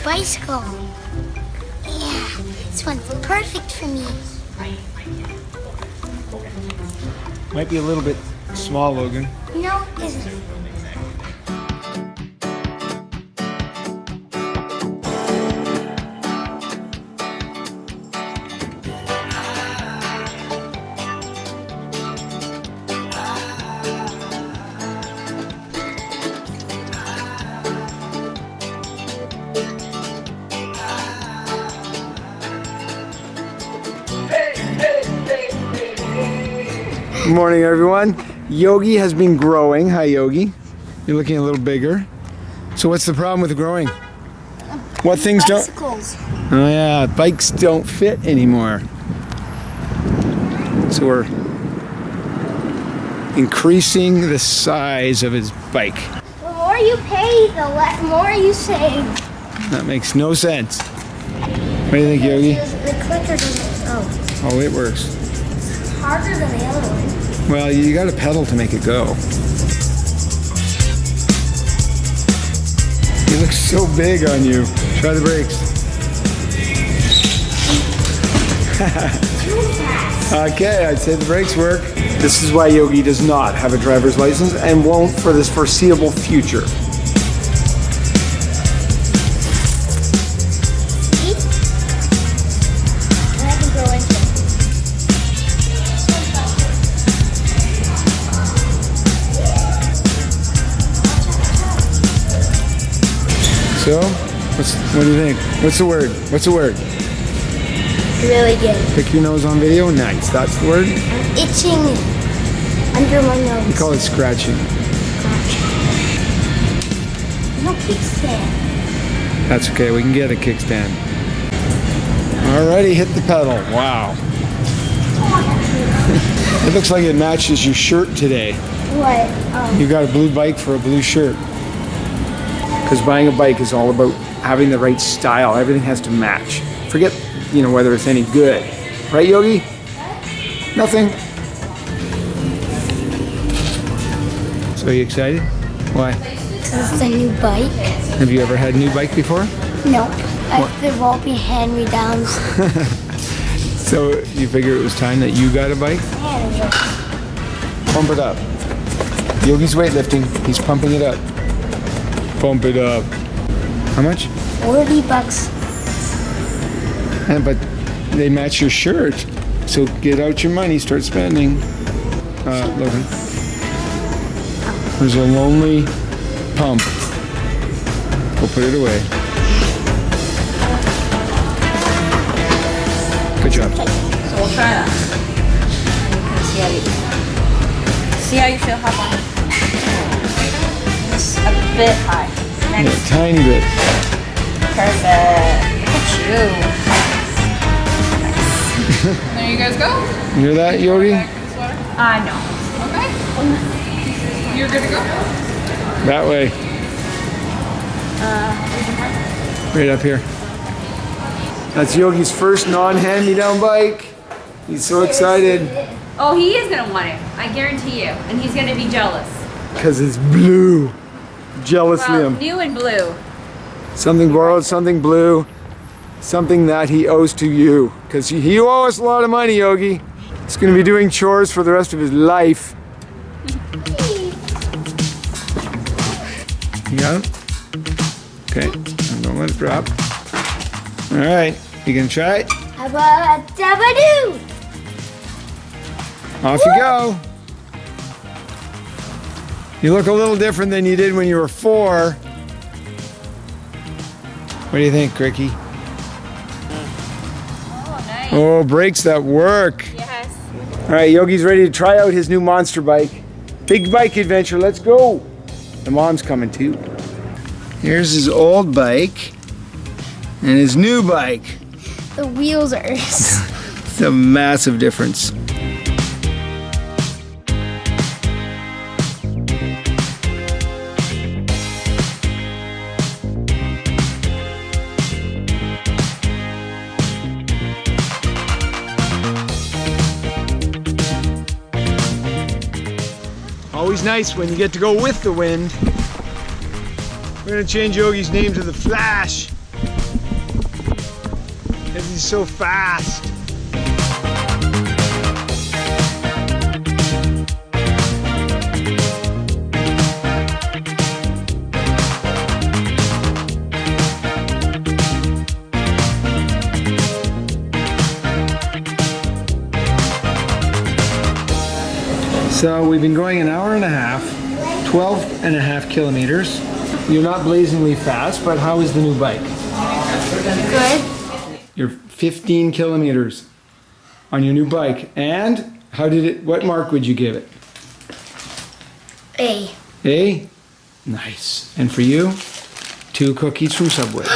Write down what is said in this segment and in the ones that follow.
bicycle. Yeah, this one's perfect for me. Might be a little bit small, Logan. No, it isn't. Good morning, everyone. Yogi has been growing. Hi, Yogi. You're looking a little bigger. So what's the problem with growing? What things Bicycles. don't... Oh yeah, bikes don't fit anymore. So we're increasing the size of his bike. The more you pay, the more you save. That makes no sense. What do you think, Yogi? The clicker doesn't. Oh, it works. It's harder than the other one. Well, you got to pedal to make it go. He looks so big on you. Try the brakes. Okay, I'd say the brakes work. This is why Yogi does not have a driver's license and won't for this foreseeable future. See? And I can go into it. So, what do you think? What's the word? What's the word? Really good. Pick your nose on video? Nice. That's the word? I'm itching under my nose. We call it scratching. No kickstand. That's okay. We can get a kickstand. Alrighty, hit the pedal. Wow. It looks like it matches your shirt today. What? You got a blue bike for a blue shirt. Because buying a bike is all about having the right style. Everything has to match. Forget, whether it's any good. Right, Yogi? Nothing. So are you excited? Why? Because it's a new bike. Have you ever had a new bike before? No. They've all been hand-me-downs. So you figure it was time that you got a bike? Pump it up. Yogi's weightlifting. He's pumping it up. Pump it up. How much? $40. But they match your shirt. So get out your money, start spending. Logan. There's a lonely pump. Go put it away. Good job. So we'll try that. And you can see how you feel hop on it. It's a bit high. Yeah, Next. tiny bit. Perfect. Look at you. Nice. There you guys go. You hear that, Yogi? Back in the sweater. No. Okay. You're good to go. That way. Right up here. That's Yogi's first non-hand-me-down bike. He's so excited. Oh, he is gonna want it. I guarantee you. And he's gonna be jealous. Because it's blue. Jealous, Well, Liam. new and blue. Something borrowed, something blue. Something that he owes to you. Because you owe us a lot of money, Yogi. He's going to be doing chores for the rest of his life. You got it? Okay. Don't let it drop. All right. You going to try it? How about a dabadoo? Off you go. You look a little different than you did when you were 4. What do you think, Quirky? Oh, nice. Oh, brakes that work. Yes. All right, Yogi's ready to try out his new monster bike. Big bike adventure, let's go. The mom's coming too. Here's his old bike and his new bike. The wheels are... It's a massive difference. Always nice when you get to go with the wind. We're gonna change Yogi's name to the Flash. Because he's so fast. So we've been going an hour and a half, 12 and a half kilometers. You're not blazingly fast, but how is the new bike? Good. You're 15 kilometers on your new bike. And how did it, what mark would you give it? A. A? Nice. And for you, 2 cookies from Subway.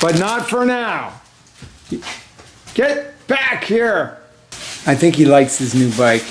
But not for now. Get back here. I think he likes his new bike.